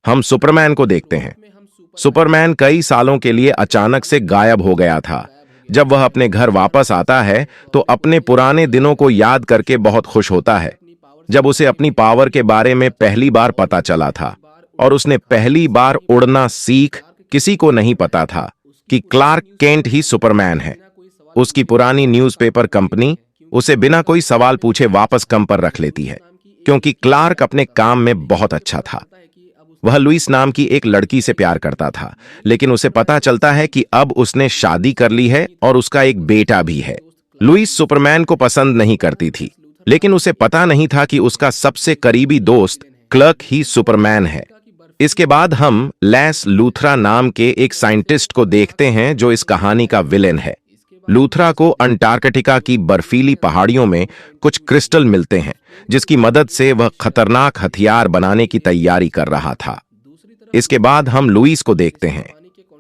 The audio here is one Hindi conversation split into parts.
हम सुपरमैन को देखते हैं। सुपरमैन कई सालों के लिए अचानक से गायब हो गया था। जब वह अपने घर वापस आता है तो अपने पुराने दिनों को याद करके बहुत खुश होता है। जब उसे अपनी पावर के बारे में पहली बार पता चला था और उसने पहली बार उड़ना सीख, किसी को नहीं पता था कि क्लार्क केंट ही सुपरमैन है। उसकी पुरानी न्यूज़पेपर कंपनी उसे बिना कोई सवाल पूछे वापस काम पर रख लेती है, क्योंकि क्लार्क अपने काम में बहुत अच्छा था। वह लुइस नाम की एक लड़की से प्यार करता था, लेकिन उसे पता चलता है कि अब उसने शादी कर ली है और उसका एक बेटा भी है। लुइस सुपरमैन को पसंद नहीं करती थी, लेकिन उसे पता नहीं था कि उसका सबसे करीबी दोस्त क्लर्क ही सुपरमैन है। इसके बाद हम लेस लूथरा नाम के एक साइंटिस्ट को देखते हैं जो इस कहानी का विलेन है। लूथरा को अंटार्कटिका की बर्फीली पहाड़ियों में कुछ क्रिस्टल मिलते हैं, जिसकी मदद से वह खतरनाक हथियार बनाने की तैयारी कर रहा था। इसके बाद हम लुइस को देखते हैं,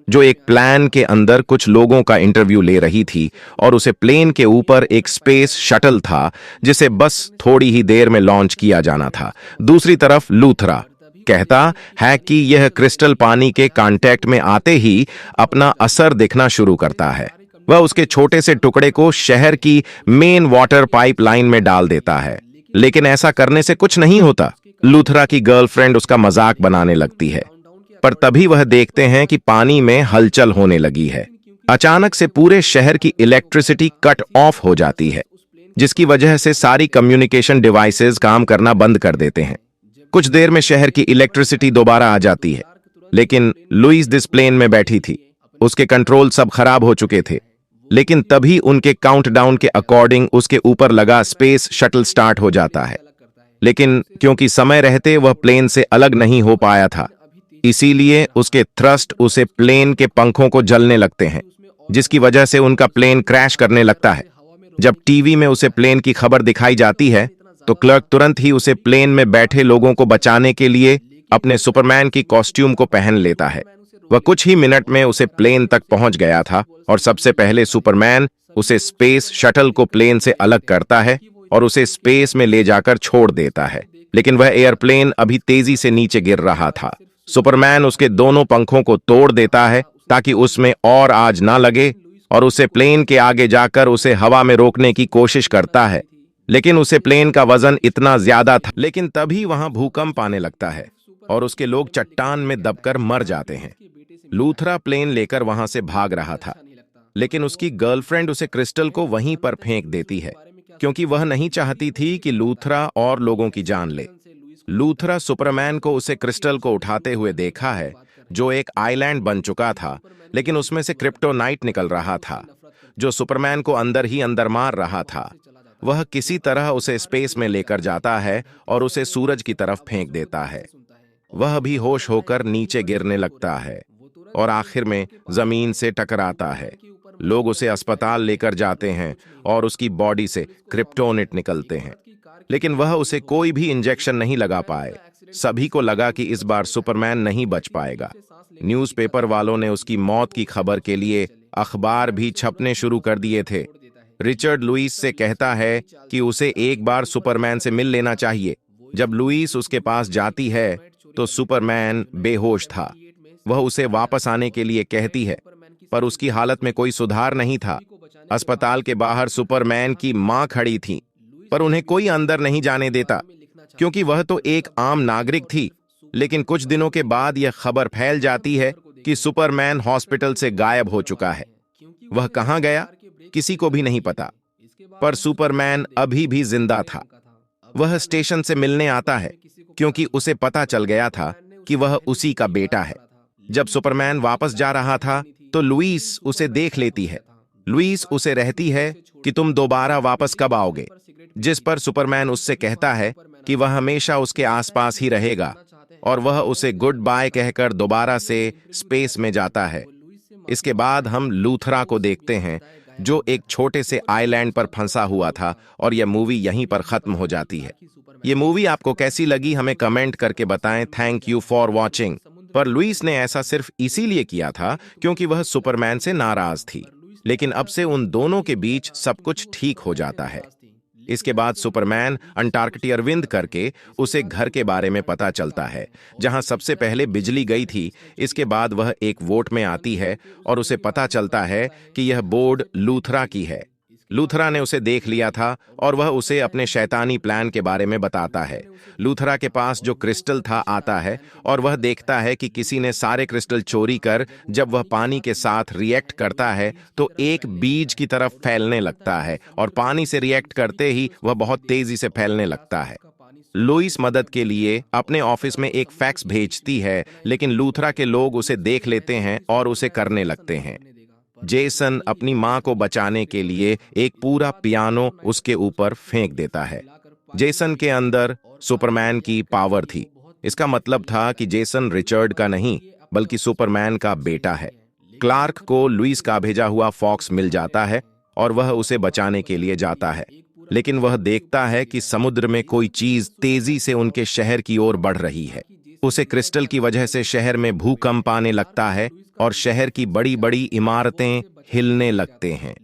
जो एक प्लेन के अंदर कुछ लोगों का इंटरव्यू ले रही थी और उसे प्लेन के ऊपर एक स्पेस शटल था जिसे बस थोड़ी ही देर में लॉन्च किया जाना था। दूसरी तरफ लूथरा कहता है कि यह क्रिस्टल पानी के कांटेक्ट में आते ही अपना असर दिखना शुरू करता है। वह उसके छोटे से टुकड़े को शहर की मेन वाटर पाइपलाइन में डाल देता है, लेकिन ऐसा करने से कुछ नहीं होता। लूथरा की गर्लफ्रेंड उसका मजाक बनाने लगती है, पर तभी वह देखते हैं कि पानी में हलचल होने लगी है। अचानक से पूरे शहर की इलेक्ट्रिसिटी कट ऑफ हो जाती है, जिसकी वजह से सारी कम्युनिकेशन डिवाइसेस काम करना बंद कर देते हैं। कुछ देर में शहर की इलेक्ट्रिसिटी दोबारा आ जाती है, लेकिन लुइस दिस प्लेन में बैठी थी। उसके कंट्रोल सब खराब हो चुके थे, लेकिन तभी उनके काउंटडाउन के अकॉर्डिंग उसके ऊपर लगा स्पेस शटल स्टार्ट हो जाता है। लेकिन क्योंकि समय रहते वह प्लेन से अलग नहीं हो पाया था, इसीलिए उसके थ्रस्ट उसे प्लेन के पंखों को जलने लगते हैं, जिसकी वजह से उनका प्लेन क्रैश करने लगता है। जब टीवी में उसे प्लेन की खबर दिखाई जाती है तो क्लर्क तुरंत ही उसे प्लेन में बैठे लोगों को बचाने के लिए अपने सुपरमैन की कॉस्ट्यूम को पहन लेता है। वह कुछ ही मिनट में उसे प्लेन तक पहुंच गया था और सबसे पहले सुपरमैन उसे स्पेस शटल को प्लेन से अलग करता है और उसे स्पेस में ले जाकर छोड़ देता है। लेकिन वह एयरप्लेन अभी तेजी से नीचे गिर रहा था। सुपरमैन उसके दोनों पंखों को तोड़ देता है ताकि उसमें और आग ना लगे और उसे प्लेन के आगे जाकर उसे हवा में रोकने की कोशिश करता है, लेकिन उसे प्लेन का वजन इतना ज्यादा था। लेकिन तभी वहां भूकंप आने लगता है और उसके लोग चट्टान में दबकर मर जाते हैं। लूथरा प्लेन लेकर वहां से भाग रहा था, लेकिन उसकी गर्लफ्रेंड उसे क्रिस्टल को वहीं पर फेंक देती है, क्योंकि वह नहीं चाहती थी कि लूथरा और लोगों की जान ले। लूथरा सुपरमैन को उसे क्रिस्टल को उठाते हुए देखा है, जो एक आइलैंड बन चुका था, लेकिन उसमें से क्रिप्टोनाइट निकल रहा था, जो सुपरमैन को अंदर ही अंदर मार रहा था। वह किसी तरह उसे स्पेस में लेकर जाता है और उसे सूरज की तरफ फेंक देता है। वह भी होश होकर नीचे गिरने लगता है और आखिर में जमीन से टकराता है। लोग उसे अस्पताल लेकर जाते हैं और उसकी बॉडी से क्रिप्टोनिट निकलते हैं, लेकिन वह उसे कोई भी इंजेक्शन नहीं लगा पाए। सभी को लगा कि इस बार सुपरमैन नहीं बच पाएगा। न्यूज़पेपर वालों ने उसकी मौत की खबर के लिए अखबार भी छपने शुरू कर दिए थे। रिचर्ड लुइस से कहता है कि उसे एक बार सुपरमैन से मिल लेना चाहिए। जब लुइस उसके पास जाती है तो सुपरमैन बेहोश था। वह उसे वापस आने के लिए कहती है, पर उसकी हालत में कोई सुधार नहीं था। अस्पताल के बाहर सुपरमैन की मां खड़ी थी, पर उन्हें कोई अंदर नहीं जाने देता, क्योंकि वह तो एक आम नागरिक थी। लेकिन कुछ दिनों के बाद यह खबर फैल जाती है कि सुपरमैन हॉस्पिटल से गायब हो चुका है। वह कहां गया, किसी को भी नहीं पता, पर सुपरमैन अभी भी जिंदा था। वह स्टेशन से मिलने आता है, क्योंकि उसे पता चल गया था कि वह उसी का बेटा है। जब सुपरमैन वापस जा रहा था तो लुइस उसे देख लेती है। लुइस उसे रहती है कि तुम दोबारा वापस कब आओगे, जिस पर सुपरमैन उससे कहता है कि वह हमेशा उसके आसपास ही रहेगा, और वह उसे गुड बाय कहकर दोबारा से स्पेस में जाता है। इसके बाद हम लूथरा को देखते हैं, जो एक छोटे से आइलैंड पर फंसा हुआ था, और यह मूवी यहीं पर खत्म हो जाती है। ये मूवी आपको कैसी लगी हमें कमेंट करके बताएं। Thank you for watching. पर लुइस ने ऐसा सिर्फ इसीलिए किया था क्योंकि वह सुपरमैन से नाराज थी, लेकिन अब से उन दोनों के बीच सब कुछ ठीक हो जाता है। इसके बाद सुपरमैन अंटार्कटियरविंद करके उसे घर के बारे में पता चलता है जहां सबसे पहले बिजली गई थी। इसके बाद वह एक वोट में आती है और उसे पता चलता है कि यह बोर्ड लूथरा की है। लूथरा ने उसे देख लिया था और वह उसे अपने शैतानी प्लान के बारे में बताता है। लूथरा के पास जो क्रिस्टल था आता है और वह देखता है कि किसी ने सारे क्रिस्टल चोरी कर जब वह पानी के साथ रिएक्ट करता है तो एक बीज की तरफ फैलने लगता है और पानी से रिएक्ट करते ही वह बहुत तेजी से फैलने लगता है। लुइस मदद के लिए अपने ऑफिस में एक फैक्स भेजती है, लेकिन लूथरा के लोग उसे देख लेते हैं और उसे करने लगते हैं। जेसन अपनी मां को बचाने के लिए एक पूरा पियानो उसके ऊपर फेंक देता है। जेसन के अंदर सुपरमैन की पावर थी। इसका मतलब था कि जेसन रिचर्ड का नहीं बल्कि सुपरमैन का बेटा है। क्लार्क को लुइस का भेजा हुआ फॉक्स मिल जाता है और वह उसे बचाने के लिए जाता है, लेकिन वह देखता है कि समुद्र में कोई चीज तेजी से उनके शहर की ओर बढ़ रही है। उसे क्रिस्टल की वजह से शहर में भूकंप आने लगता है और शहर की बड़ी बड़ी इमारतें हिलने लगते हैं।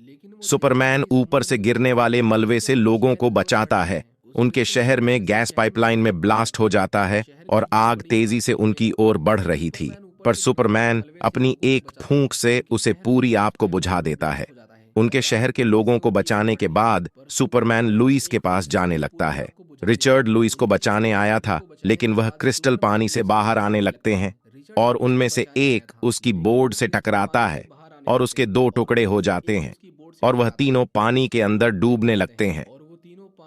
सुपरमैन ऊपर से गिरने वाले मलबे से लोगों को बचाता है। उनके शहर में गैस पाइपलाइन में ब्लास्ट हो जाता है और आग तेजी से उनकी ओर बढ़ रही थी, पर सुपरमैन अपनी एक फूंक से उसे पूरी आग को बुझा देता है। उनके शहर के लोगों को बचाने के बाद सुपरमैन लुइस के पास जाने लगता है। रिचर्ड लुइस को बचाने आया था, लेकिन वह क्रिस्टल पानी से बाहर आने लगते हैं और उनमें से एक उसकी बोर्ड से टकराता है और उसके 2 टुकड़े हो जाते हैं और वह तीनों पानी के अंदर डूबने लगते हैं।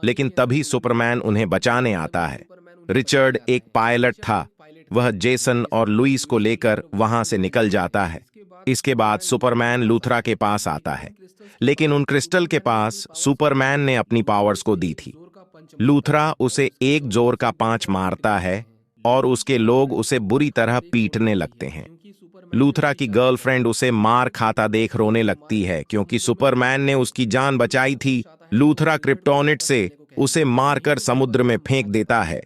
लेकिन तभी सुपरमैन उन्हें बचाने आता है। रिचर्ड एक पायलट था। वह जेसन और लुइस को लेकर वहां से निकल जाता है। इसके बाद सुपरमैन लूथरा के पास आता है, लेकिन उन क्रिस्टल के पास सुपरमैन ने अपनी पावर्स को दी थी। लूथरा उसे एक जोर का 5 मारता है और उसके लोग उसे बुरी तरह पीटने लगते हैं। लूथरा की गर्लफ्रेंड उसे मार खाता देख रोने लगती है क्योंकि सुपरमैन ने उसकी जान बचाई थी। लूथरा क्रिप्टोनिट से उसे मारकर समुद्र में फेंक देता है।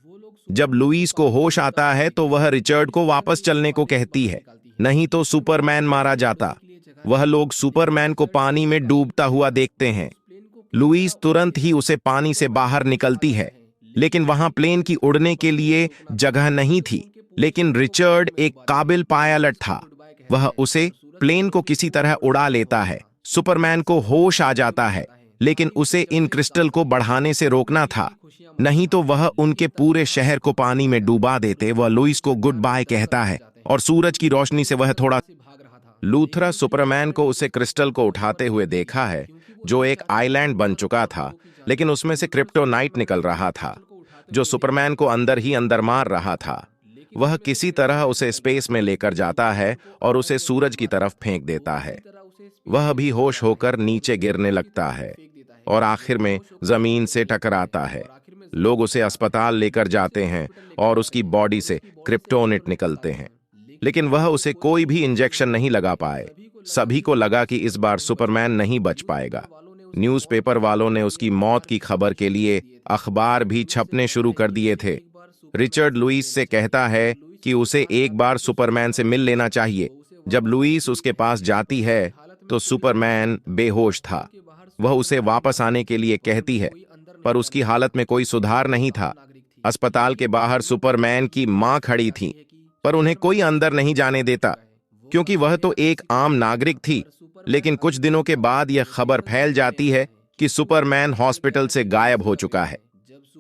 जब लुइस को होश आता है तो वह रिचर्ड को वापस चलने को कहती है, नहीं तो सुपरमैन मारा जाता। वह लोग सुपरमैन को पानी में डूबता हुआ देखते हैं। लुइस तुरंत ही उसे पानी से बाहर निकलती है, लेकिन वहां प्लेन की उड़ने के लिए जगह नहीं थी। लेकिन रिचर्ड एक काबिल पायलट था। वह उसे प्लेन को किसी तरह उड़ा लेता है। सुपरमैन को होश आ जाता है, लेकिन उसे इन क्रिस्टल को बढ़ाने से रोकना था, नहीं तो वह उनके पूरे शहर को पानी में डुबा देते। वह लुइस को गुड बाय कहता है और सूरज की रोशनी से वह थोड़ा। लूथरा सुपरमैन को उसे क्रिस्टल को उठाते हुए देखा है जो एक आइलैंड बन चुका था, लेकिन उसमें से क्रिप्टोनाइट निकल रहा था जो सुपरमैन को अंदर ही अंदर मार रहा था। वह किसी तरह उसे स्पेस में लेकर जाता है और उसे सूरज की तरफ फेंक देता है। वह भी होश होकर नीचे गिरने लगता है और आखिर में जमीन से टकराता है। लोग उसे अस्पताल लेकर जाते हैं और उसकी बॉडी से क्रिप्टोनिट निकलते हैं, लेकिन वह उसे कोई भी इंजेक्शन नहीं लगा पाए। सभी को लगा कि इस बार सुपरमैन नहीं बच पाएगा। न्यूज़पेपर वालों ने उसकी मौत की खबर के लिए अखबार भी छपने शुरू कर दिए थे। रिचर्ड लुइस से कहता है कि उसे एक बार सुपरमैन से मिल लेना चाहिए। जब लुइस उसके पास जाती है तो सुपरमैन बेहोश था। वह उसे वापस आने के लिए कहती है, पर उसकी हालत में कोई सुधार नहीं था। अस्पताल के बाहर सुपरमैन की मां खड़ी थी, पर उन्हें कोई अंदर नहीं जाने देता क्योंकि वह तो एक आम नागरिक थी। लेकिन कुछ दिनों के बाद यह खबर फैल जाती है कि सुपरमैन हॉस्पिटल से गायब हो चुका है।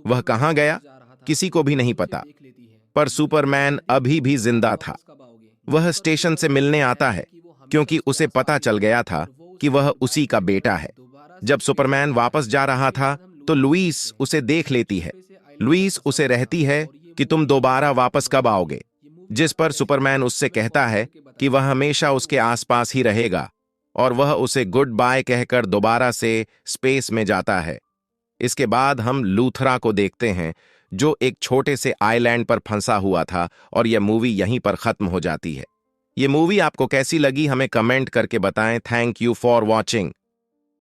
वह कहां गया किसी को भी नहीं पता, पर सुपरमैन अभी भी जिंदा था। वह स्टेशन से मिलने आता है क्योंकि उसे पता चल गया था कि वह उसी का बेटा है। जब सुपरमैन वापस जा रहा था तो लुइस उसे देख लेती है। लुइस उसे रहती है कि तुम दोबारा वापस कब आओगे, जिस पर सुपरमैन उससे कहता है कि वह हमेशा उसके आसपास ही रहेगा और वह उसे गुड बाय कहकर दोबारा से स्पेस में जाता है। इसके बाद हम लूथरा को देखते हैं जो एक छोटे से आइलैंड पर फंसा हुआ था और यह मूवी यहीं पर खत्म हो जाती है। ये मूवी आपको कैसी लगी हमें कमेंट करके बताएं। Thank you for watching.